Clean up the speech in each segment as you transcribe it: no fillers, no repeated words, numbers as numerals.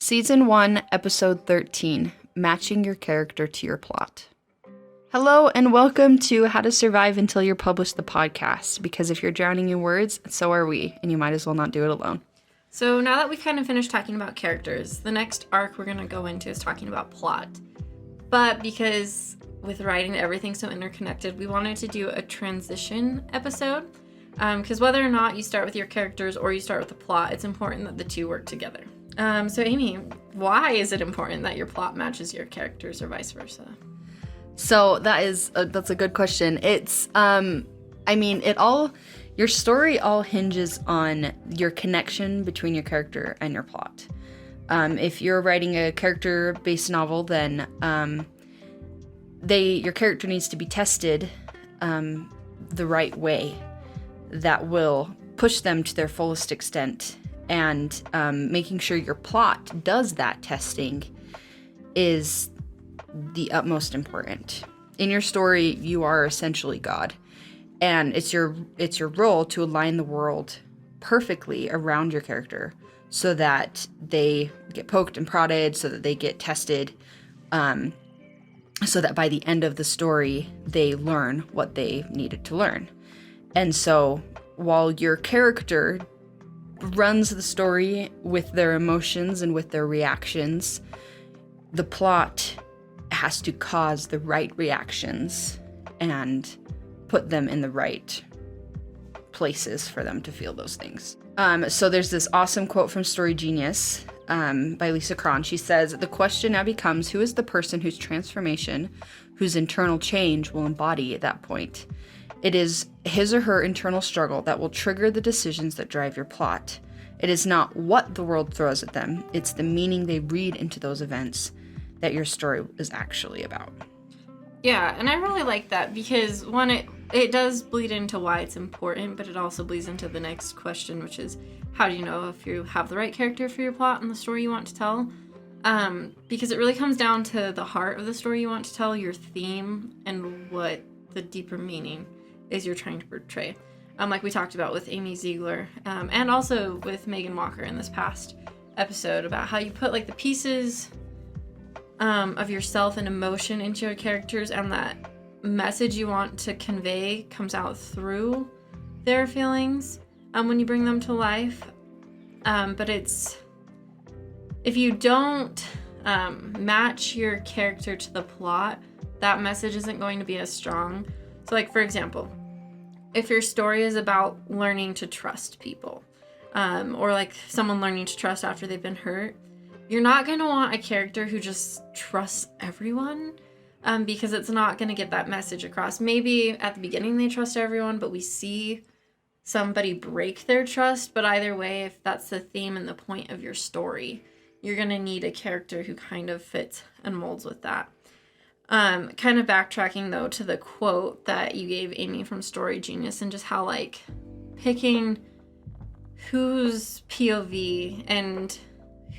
Season 1, Episode 13, Matching Your Character to Your Plot. Hello and welcome to How to Survive Until You're Published the podcast, because if you're drowning in words, so are we, and you might as well not do it alone. So now that we've kind of finished talking about characters, the next arc we're going to go into is talking about plot. But because with writing everything's so interconnected, we wanted to do a transition episode. Because whether or not you start with your characters or you start with the plot, it's important that the two work together. So Amy, why is it important that your plot matches your characters or vice versa? So that's a good question. It's, your story all hinges on your connection between your character and your plot. If you're writing a character-based novel, then your character needs to be tested the right way that will push them to their fullest extent. And making sure your plot does that testing is the utmost important. In your story, you are essentially God, and it's your role to align the world perfectly around your character so that they get poked and prodded, so that they get tested, so that by the end of the story, they learn what they needed to learn. And so while your character runs the story with their emotions and with their reactions, the plot has to cause the right reactions and put them in the right places for them to feel those things. So there's this awesome quote from Story Genius by Lisa Cron. She says, "The question now becomes, who is the person whose transformation, whose internal change will embody at that point? It is his or her internal struggle that will trigger the decisions that drive your plot. It is not what the world throws at them, it's the meaning they read into those events that your story is actually about." Yeah, and I really like that because, one, it does bleed into why it's important, but it also bleeds into the next question, which is, how do you know if you have the right character for your plot and the story you want to tell? Because it really comes down to the heart of the story you want to tell, your theme, and what the deeper meaning is you're trying to portray. Like we talked about with Amy Ziegler, and also with Megan Walker in this past episode, about how you put like the pieces of yourself and emotion into your characters, and that message you want to convey comes out through their feelings when you bring them to life. But if you don't match your character to the plot, that message isn't going to be as strong. So like, for example, if your story is about learning to trust people, or like someone learning to trust after they've been hurt, you're not going to want a character who just trusts everyone, because it's not going to get that message across. Maybe at the beginning they trust everyone, but we see somebody break their trust. But either way, if that's the theme and the point of your story, you're going to need a character who kind of fits and molds with that. Kind of backtracking though to the quote that you gave, Amy, from Story Genius, and just how like picking whose POV and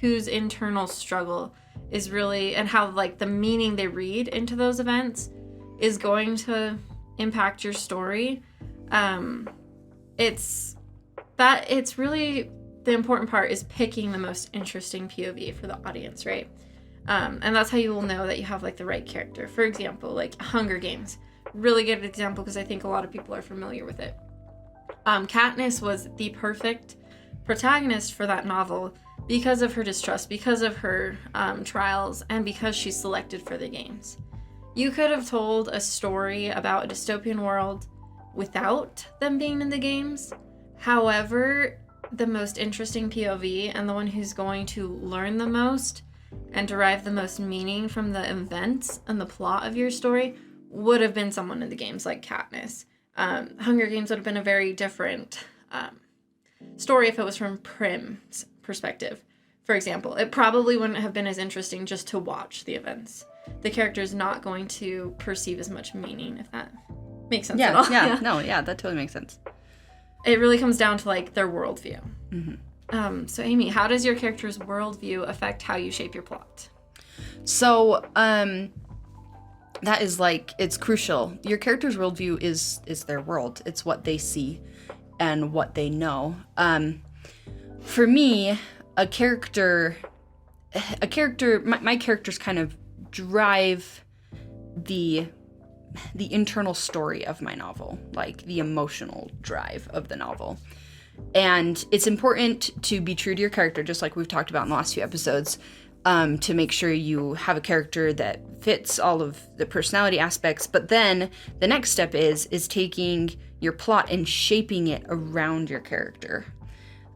whose internal struggle is really, and how like the meaning they read into those events is going to impact your story. It's really the important part is picking the most interesting POV for the audience, right? And that's how you will know that you have like the right character. For example, like Hunger Games, really good example because I think a lot of people are familiar with it. Katniss was the perfect protagonist for that novel because of her distrust, because of her trials, and because she's selected for the games. You could have told a story about a dystopian world without them being in the games. However, the most interesting POV and the one who's going to learn the most and derive the most meaning from the events and the plot of your story would have been someone in the games, like Katniss. Hunger Games would have been a very different story if it was from Prim's perspective, for example. It probably wouldn't have been as interesting just to watch the events. The character is not going to perceive as much meaning, if that makes sense at all. Yeah, that totally makes sense. It really comes down to like their worldview. Mm-hmm. So Amy, how does your character's worldview affect how you shape your plot? So, that is like, it's crucial. Your character's worldview is their world. It's what they see and what they know. For me, a character a character, my characters kind of drive the internal story of my novel, like the emotional drive of the novel. And it's important to be true to your character, just like we've talked about in the last few episodes, to make sure you have a character that fits all of the personality aspects. But then the next step is taking your plot and shaping it around your character.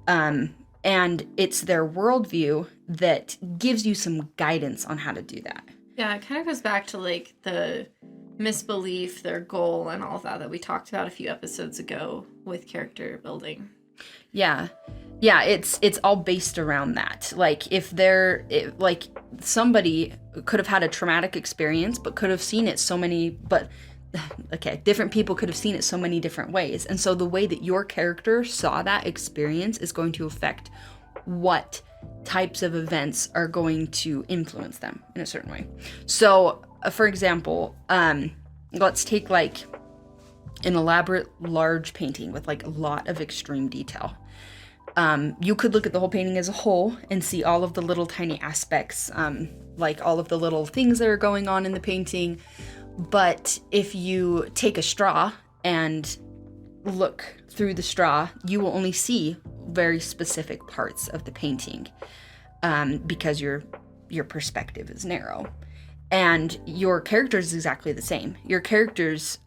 And it's their worldview that gives you some guidance on how to do that. Yeah, it kind of goes back to like the misbelief, their goal, and all of that we talked about a few episodes ago with character building. Yeah, it's all based around that. Like like somebody could have had a traumatic experience, but could have seen it different people could have seen it so many different ways. And so the way that your character saw that experience is going to affect what types of events are going to influence them in a certain way. So, for example, let's take like an elaborate large painting with like a lot of extreme detail. You could look at the whole painting as a whole and see all of the little tiny aspects, like all of the little things that are going on in the painting. But if you take a straw and look through the straw, you will only see very specific parts of the painting, because your perspective is narrow. And your character is exactly the same. Your character's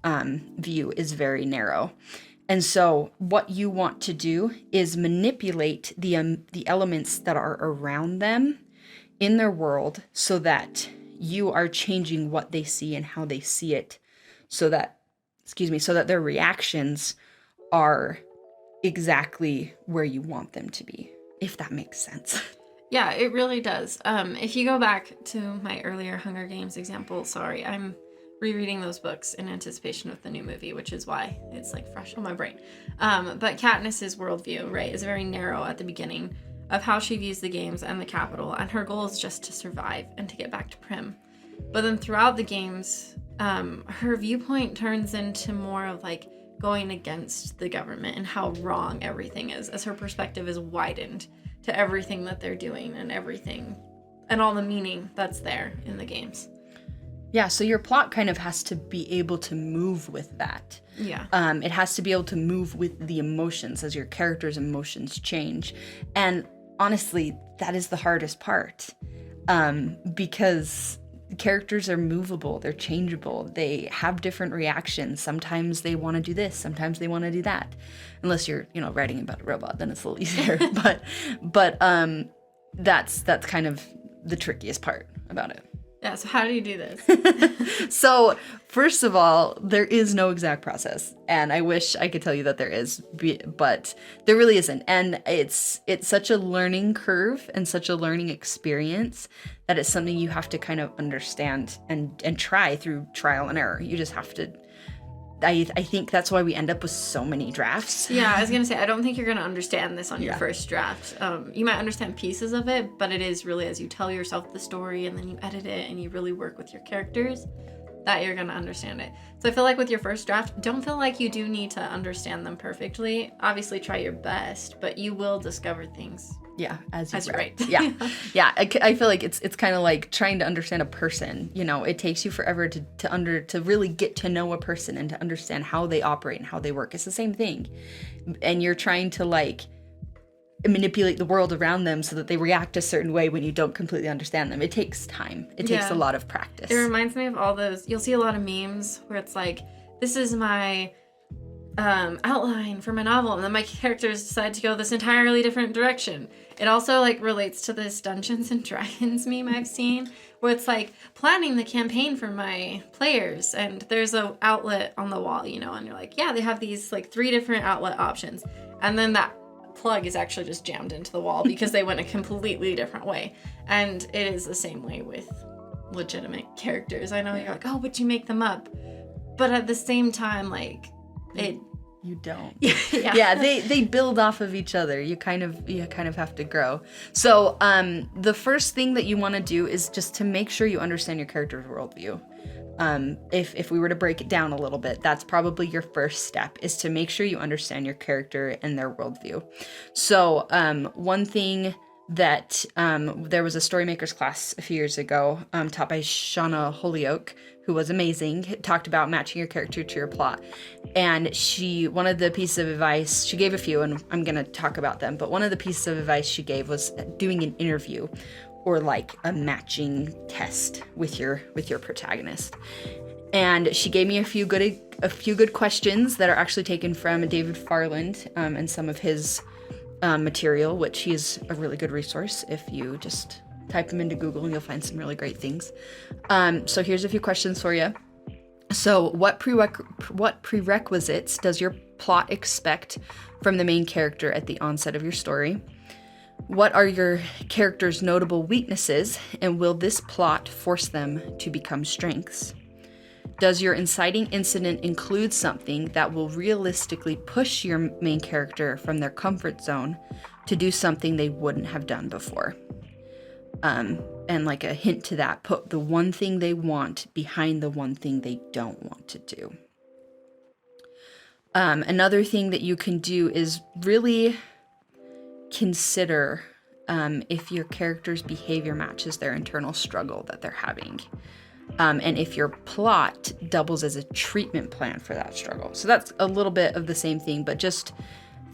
view is very narrow. And so what you want to do is manipulate the elements that are around them in their world so that you are changing what they see and how they see it, so that their reactions are exactly where you want them to be, if that makes sense. Yeah, it really does. If you go back to my earlier Hunger Games example, sorry, I'm rereading those books in anticipation of the new movie, which is why it's like fresh on my brain. But Katniss's worldview, right, is very narrow at the beginning of how she views the games and the capital, and her goal is just to survive and to get back to Prim. But then throughout the games, her viewpoint turns into more of like going against the government and how wrong everything is, as her perspective is widened to everything that they're doing and everything and all the meaning that's there in the games. Yeah, so your plot kind of has to be able to move with that. Yeah. It has to be able to move with the emotions as your character's emotions change. And honestly, that is the hardest part, because characters are movable, they're changeable, they have different reactions. Sometimes they want to do this, sometimes they want to do that. Unless you're, writing about a robot, then it's a little easier. but that's kind of the trickiest part about it. Yeah, so how do you do this? So, first of all, there is no exact process. And I wish I could tell you that there is, but there really isn't. And it's such a learning curve and such a learning experience that it's something you have to kind of understand and try through trial and error. You just have to. I think that's why we end up with so many drafts. Yeah, I was going to say, I don't think you're going to understand this on your first draft. You might understand pieces of it, but it is really as you tell yourself the story and then you edit it and you really work with your characters that you're going to understand it. So I feel like with your first draft, don't feel like you do need to understand them perfectly. Obviously, try your best, but you will discover things. Yeah, as you write. Yeah. Yeah, I feel like it's kind of like trying to understand a person. It takes you forever to really get to know a person and to understand how they operate and how they work. It's the same thing. And you're trying to like manipulate the world around them so that they react a certain way when you don't completely understand them. It takes time. It takes a lot of practice. It reminds me of all those, you'll see a lot of memes where it's like, this is my outline for my novel, and then my characters decide to go this entirely different direction. It also like relates to this Dungeons and Dragons meme I've seen where it's like planning the campaign for my players, and there's a outlet on the wall, and you're like, yeah, they have these like 3 different outlet options, and then that plug is actually just jammed into the wall because they went a completely different way. And it is the same way with legitimate characters. I know you're like, oh, but you make them up, but at the same time, like you don't. Yeah, they build off of each other. You kind of have to grow. So the first thing that you want to do is just to make sure you understand your character's worldview. If we were to break it down a little bit, that's probably your first step, is to make sure you understand your character and their worldview. So one thing that there was a Storymakers class a few years ago taught by Shauna Holyoke, who was amazing, talked about matching your character to your plot. And one of the pieces of advice, she gave a few, and I'm going to talk about them, but one of the pieces of advice she gave was doing an interview or like a matching test with your protagonist. And she gave me a few good questions that are actually taken from David Farland and some of his material, which he's a really good resource. If you just type them into Google, you'll find some really great things. So here's a few questions for you. So what prerequisites does your plot expect from the main character at the onset of your story? What are your character's notable weaknesses, and will this plot force them to become strengths? Does your inciting incident include something that will realistically push your main character from their comfort zone to do something they wouldn't have done before? And like a hint to that, put the one thing they want behind the one thing they don't want to do. Another thing that you can do is really consider if your character's behavior matches their internal struggle that they're having. And if your plot doubles as a treatment plan for that struggle. So that's a little bit of the same thing, but just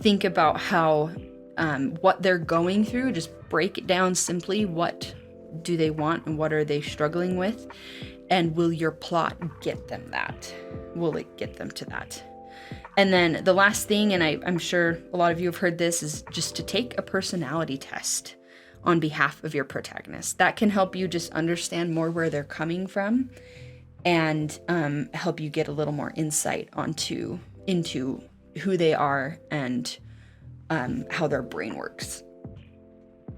think about how what they're going through, just break it down simply. What do they want and what are they struggling with? And will your plot get them that? Will it get them to that? And then the last thing, and I'm sure a lot of you have heard this, is just to take a personality test on behalf of your protagonist. That can help you just understand more where they're coming from and help you get a little more insight into who they are and how their brain works.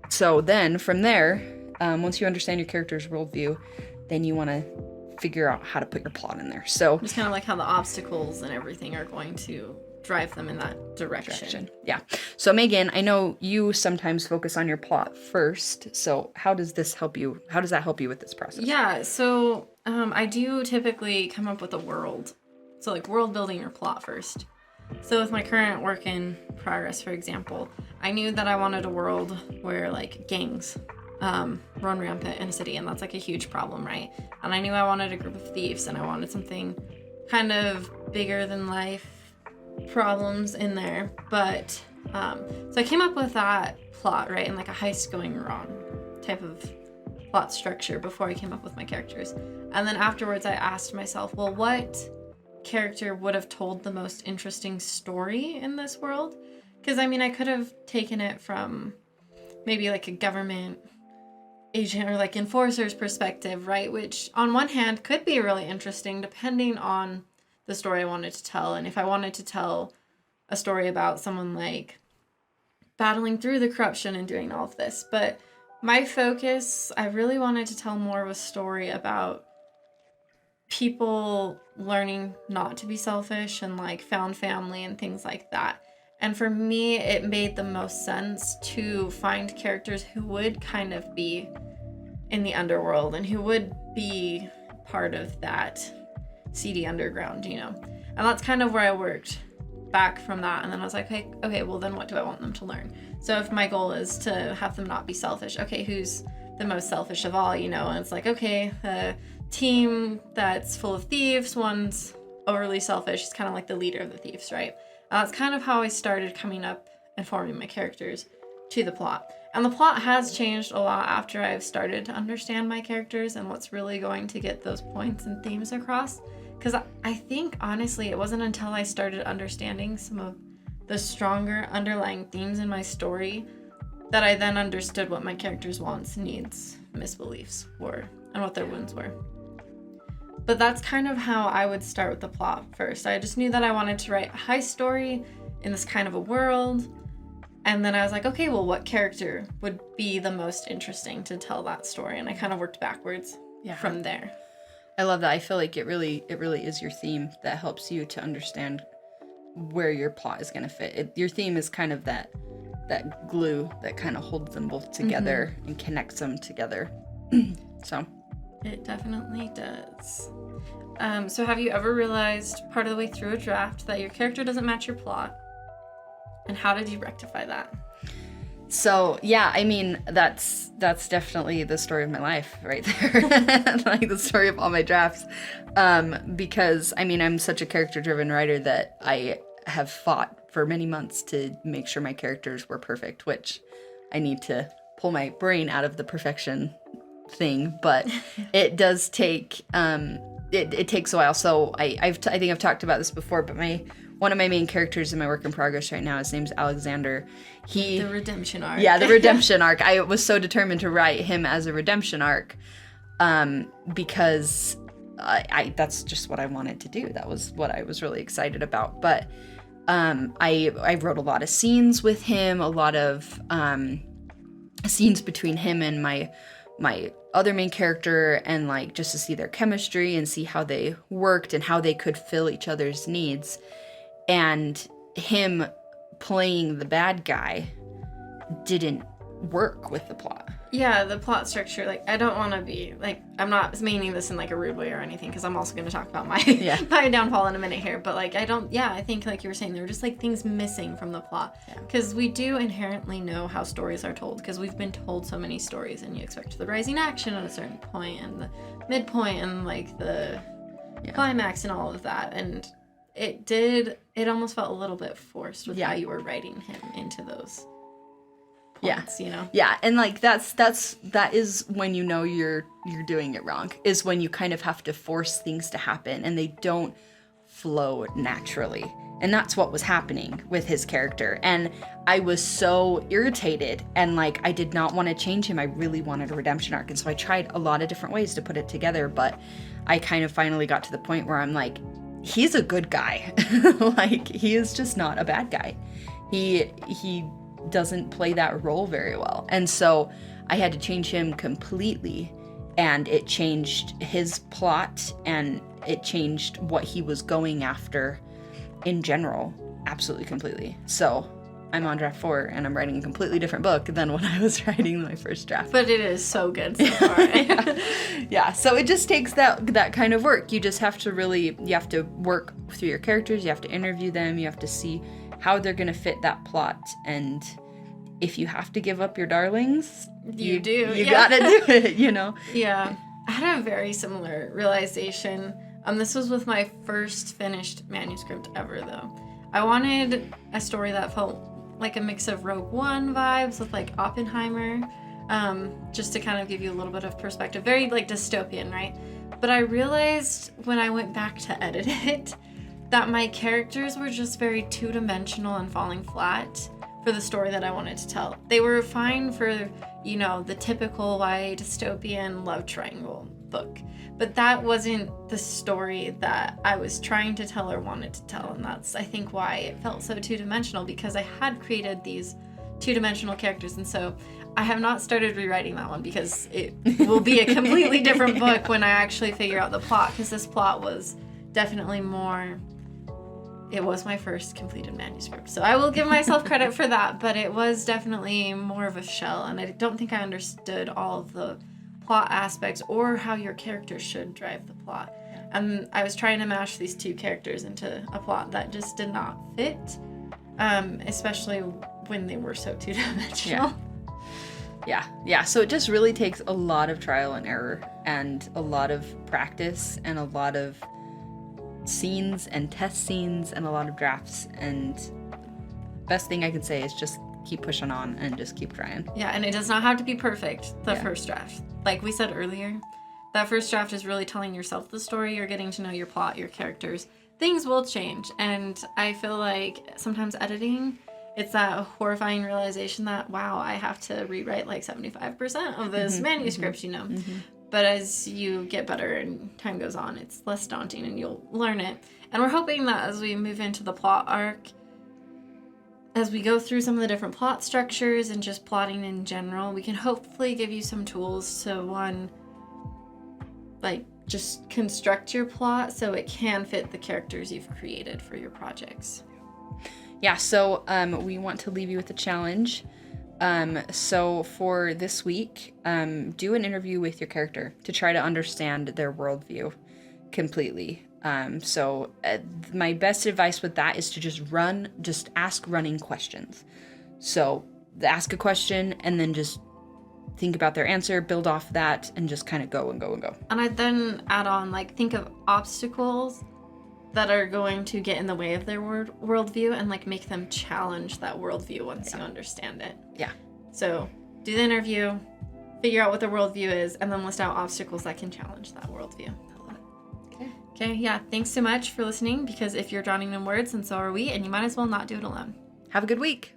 So then from there, once you understand your character's worldview, then you want to figure out how to put your plot in there. So just kind of like how the obstacles and everything are going to drive them in that direction. Yeah. So Megan, I know you sometimes focus on your plot first. So how does this help you? How does that help you with this process? Yeah. So I do typically come up with a world. So like world building your plot first. So with my current work in progress, for example, I knew that I wanted a world where like gangs run rampant in a city, and that's like a huge problem, right? And I knew I wanted a group of thieves, and I wanted something kind of bigger than life problems in there. But so I came up with that plot, right, and like a heist going wrong type of plot structure before I came up with my characters. And then afterwards I asked myself, well, what character would have told the most interesting story in this world? Because I mean, I could have taken it from maybe like a government agent or like enforcer's perspective, right? Which on one hand could be really interesting depending on the story I wanted to tell. And if I wanted to tell a story about someone like battling through the corruption and doing all of this. But my focus, I really wanted to tell more of a story about people learning not to be selfish and like found family and things like that. And for me, it made the most sense to find characters who would kind of be in the underworld and who would be part of that seedy underground, you know. And that's kind of where I worked back from that. And then I was like, okay, well then what do I want them to learn? So if my goal is to have them not be selfish, okay, who's the most selfish of all, you know? And it's like, okay, a team that's full of thieves, one's overly selfish, it's kind of like the leader of the thieves, right? That's kind of how I started coming up and forming my characters to the plot. And the plot has changed a lot after I've started to understand my characters and what's really going to get those points and themes across. Because I think, honestly, it wasn't until I started understanding some of the stronger underlying themes in my story that I then understood what my characters' wants, needs, misbeliefs were, and what their wounds were. But that's kind of how I would start with the plot first. I just knew that I wanted to write a heist story in this kind of a world. And then I was like, okay, well, what character would be the most interesting to tell that story? And I kind of worked backwards from there. I love that. I feel like it really is your theme that helps you to understand where your plot is going to fit. Your theme is kind of that glue that kind of holds them both together and connects them together. So it definitely does. So have you ever realized part of the way through a draft that your character doesn't match your plot? And how did you rectify that? So yeah, I mean that's definitely the story of my life right there, like the story of all my drafts, because I mean I'm such a character-driven writer that I have fought for many months to make sure my characters were perfect, which I need to pull my brain out of the perfection thing, but it does take it takes a while. So I think I've talked about this before, but one of my main characters in my work in progress right now, his name's Alexander. The redemption arc. Yeah, the redemption arc. I was so determined to write him as a redemption arc, because that's just what I wanted to do. That was what I was really excited about. But I wrote a lot of scenes with him, a lot of scenes between him and my other main character, and like just to see their chemistry and see how they worked and how they could fill each other's needs. And him playing the bad guy didn't work with the plot. Yeah, the plot structure, like, I don't want to be, like, I'm not meaning this in, like, a rude way or anything, because I'm also going to talk about my my downfall in a minute here, but, like, I think, like you were saying, there were just, like, things missing from the plot, because we do inherently know how stories are told, because we've been told so many stories, and you expect the rising action at a certain point, and the midpoint, and, like, the climax and all of that, and it almost felt a little bit forced with how you were writing him into those points, you know? Yeah, and like that is when you know you're doing it wrong, is when you kind of have to force things to happen and they don't flow naturally. And that's what was happening with his character. And I was so irritated, and like I did not want to change him. I really wanted a redemption arc. And so I tried a lot of different ways to put it together, but I kind of finally got to the point where I'm like, he's a good guy. Like, he is just not a bad guy. He doesn't play that role very well. And so I had to change him completely, and it changed his plot, and it changed what he was going after in general, absolutely completely. So I'm on draft 4, and I'm writing a completely different book than when I was writing my first draft. But it is so good so far. Yeah, so it just takes that kind of work. You just have to you have to work through your characters, you have to interview them, you have to see how they're going to fit that plot, and if you have to give up your darlings, you gotta do it, you know? Yeah. I had a very similar realization. This was with my first finished manuscript ever, though. I wanted a story that felt like a mix of Rogue One vibes with, like, Oppenheimer, just to kind of give you a little bit of perspective. Very, like, dystopian, right? But I realized when I went back to edit it that my characters were just very two-dimensional and falling flat for the story that I wanted to tell. They were fine for, you know, the typical YA dystopian love triangle book. But that wasn't the story that I was trying to tell or wanted to tell. And that's, I think, why it felt so two-dimensional, because I had created these two-dimensional characters. And so I have not started rewriting that one, because it will be a completely different book when I actually figure out the plot, because this plot was definitely more... It was my first completed manuscript, so I will give myself credit for that, but it was definitely more of a shell, and I don't think I understood all of the plot aspects or how your character should drive the plot. And I was trying to mash these two characters into a plot that just did not fit, especially when they were so two-dimensional. Yeah. So it just really takes a lot of trial and error, and a lot of practice, and a lot of scenes and test scenes, and a lot of drafts, and best thing I can say is just keep pushing on and just keep trying. Yeah, and it does not have to be perfect, the first draft. Like we said earlier, that first draft is really telling yourself the story. You're getting to know your plot, your characters. Things will change, and I feel like sometimes editing, it's that horrifying realization that, wow, I have to rewrite like 75% of this manuscript, you know. But as you get better and time goes on, it's less daunting and you'll learn it. And we're hoping that as we move into the plot arc, as we go through some of the different plot structures and just plotting in general, we can hopefully give you some tools to, one, like, just construct your plot so it can fit the characters you've created for your projects. Yeah, so we want to leave you with a challenge. So for this week, do an interview with your character to try to understand their worldview completely. So my best advice with that is to just ask running questions. So ask a question and then just think about their answer, build off that, and just kind of go and go and go. And I'd then add on, like, think of obstacles that are going to get in the way of their worldview and, like, make them challenge that worldview once you understand it. Yeah. So do the interview, figure out what their worldview is, and then list out obstacles that can challenge that worldview. I love it. Okay, yeah, thanks so much for listening, because if you're drowning in words, then so are we, and you might as well not do it alone. Have a good week.